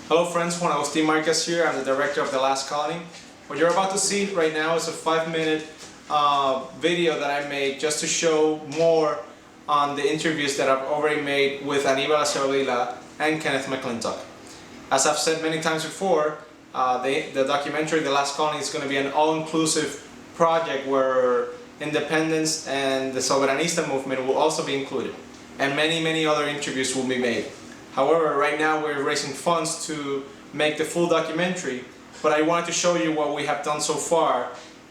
Hello friends, Juan Agustín Márquez here. I'm the director of The Last Colony. What you're about to see right now is a 5-minute video that I made just to show more on the interviews that I've already made with Aníbal, Acevedo and Kenneth McClintock. As I've said many times before, the documentary The Last Colony is going to be an all-inclusive project where independence and the Soberanista movement will also be included, and many other interviews will be made. However, right now we're raising funds to make the full documentary, but I wanted to show you what we have done so far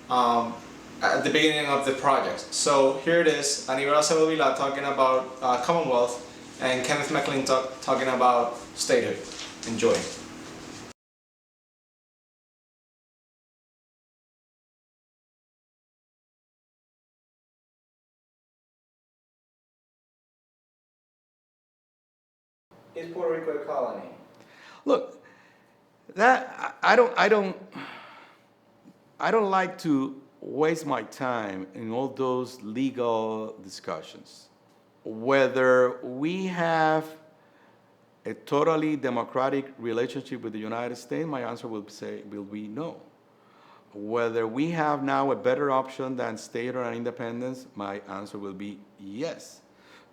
at the beginning of the project. So here it is, Aníbal Acevedo talking about Commonwealth and Kenneth McClintock talking about statehood. Enjoy. Is Puerto Rico a colony? Look, that I don't like to waste my time in all those legal discussions. Whether we have a totally democratic relationship with the United States, my answer will be no. Whether we have now a better option than statehood and independence, my answer will be yes.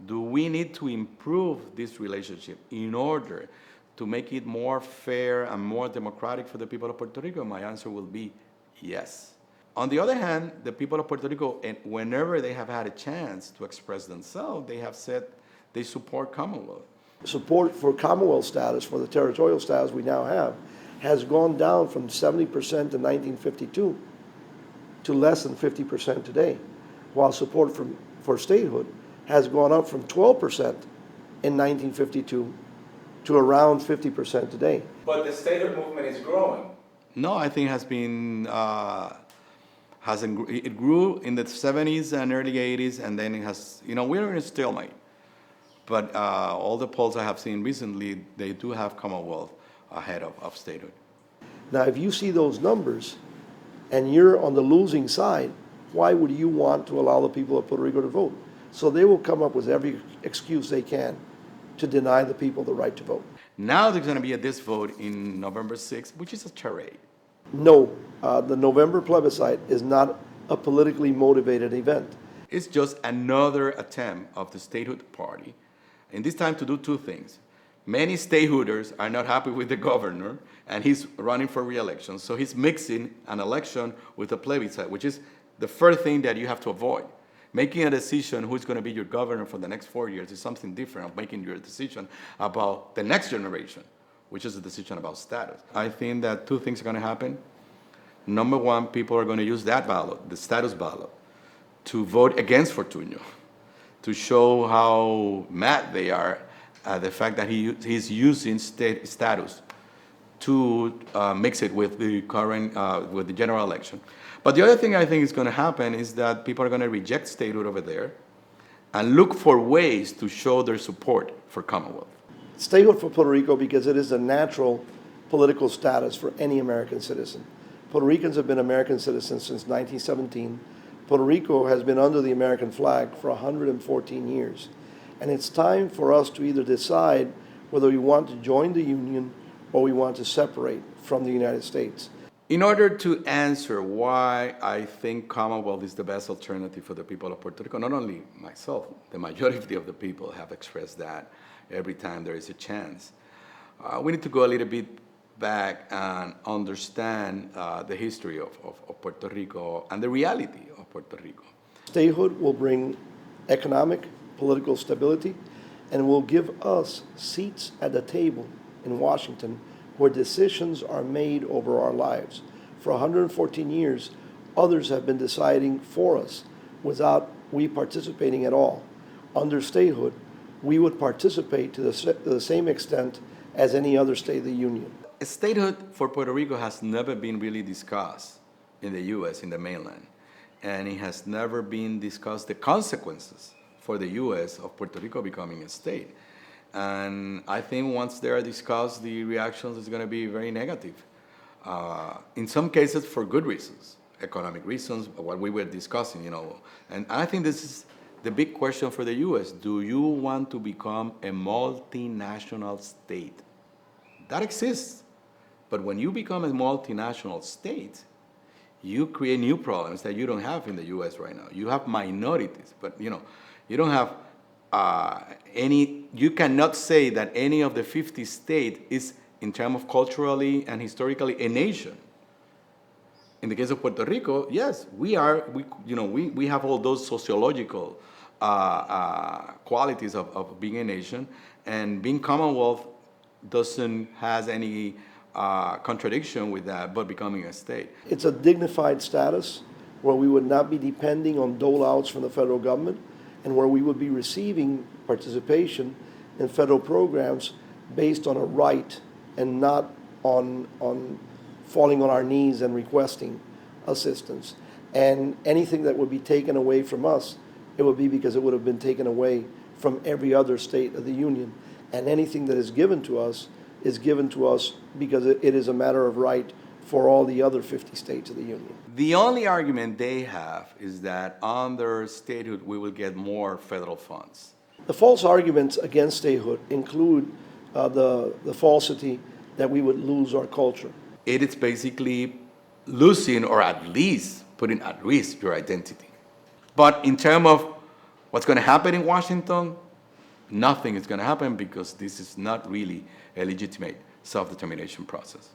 Do we need to improve this relationship in order to make it more fair and more democratic for the people of Puerto Rico? My answer will be yes. On the other hand, the people of Puerto Rico, whenever they have had a chance to express themselves, they have said they support Commonwealth. Support for Commonwealth status, for the territorial status we now have, has gone down from 70% in 1952 to less than 50% today, while support for statehood has gone up from 12% in 1952 to around 50% today. But the statehood movement is growing. No, I think it has been, it grew in the 70s and early 80s, and then it has, we're in a stalemate. But all the polls I have seen recently, they do have Commonwealth ahead of statehood. Now, if you see those numbers and you're on the losing side, why would you want to allow the people of Puerto Rico to vote? So they will come up with every excuse they can to deny the people the right to vote. Now there's going to be this vote in November 6th, which is a charade. No, the November plebiscite is not a politically motivated event. It's just another attempt of the statehood party, and this time to do two things. Many statehooders are not happy with the governor, and he's running for re-election, so he's mixing an election with a plebiscite, which is the first thing that you have to avoid. Making a decision who's going to be your governor for the next 4 years is something different from making your decision about the next generation, which is a decision about status. I think that two things are going to happen. Number one, people are going to use that ballot, the status ballot, to vote against Fortunio, to show how mad they are at the fact that he's using state status to mix it with the current, with the general election. But the other thing I think is going to happen is that people are going to reject statehood over there and look for ways to show their support for Commonwealth. Statehood for Puerto Rico because it is a natural political status for any American citizen. Puerto Ricans have been American citizens since 1917. Puerto Rico has been under the American flag for 114 years. And it's time for us to either decide whether we want to join the Union or we want to separate from the United States. In order to answer why I think Commonwealth is the best alternative for the people of Puerto Rico, not only myself, the majority of the people have expressed that every time there is a chance. We need to go a little bit back and understand the history of Puerto Rico and the reality of Puerto Rico. Statehood will bring economic, political stability, and will give us seats at the table in Washington where decisions are made over our lives. For 114 years, others have been deciding for us without we participating at all. Under statehood, we would participate to the same extent as any other state of the Union. Statehood for Puerto Rico has never been really discussed in the U.S., in the mainland, and it has never been discussed the consequences for the U.S. of Puerto Rico becoming a state. And I think once they are discussed, the reactions is going to be very negative. In some cases, for good reasons, economic reasons, what we were discussing, And I think this is the big question for the U.S. Do you want to become a multinational state? That exists. But when you become a multinational state, you create new problems that you don't have in the U.S. right now. You have minorities, but you don't have you cannot say that any of the 50 states is, in terms of culturally and historically, a nation. In the case of Puerto Rico, yes, we have all those sociological qualities of being a nation, and being Commonwealth doesn't has any contradiction with that, but becoming a state. It's a dignified status where we would not be depending on dole-outs from the federal government, and where we would be receiving participation in federal programs based on a right and not on falling on our knees and requesting assistance. And anything that would be taken away from us, it would be because it would have been taken away from every other state of the Union. And anything that is given to us is given to us because it is a matter of right for all the other 50 states of the Union. The only argument they have is that under statehood we will get more federal funds. The false arguments against statehood include the falsity that we would lose our culture. It is basically losing, or at least putting at risk, your identity. But in terms of what's going to happen in Washington, nothing is going to happen, because this is not really a legitimate self-determination process.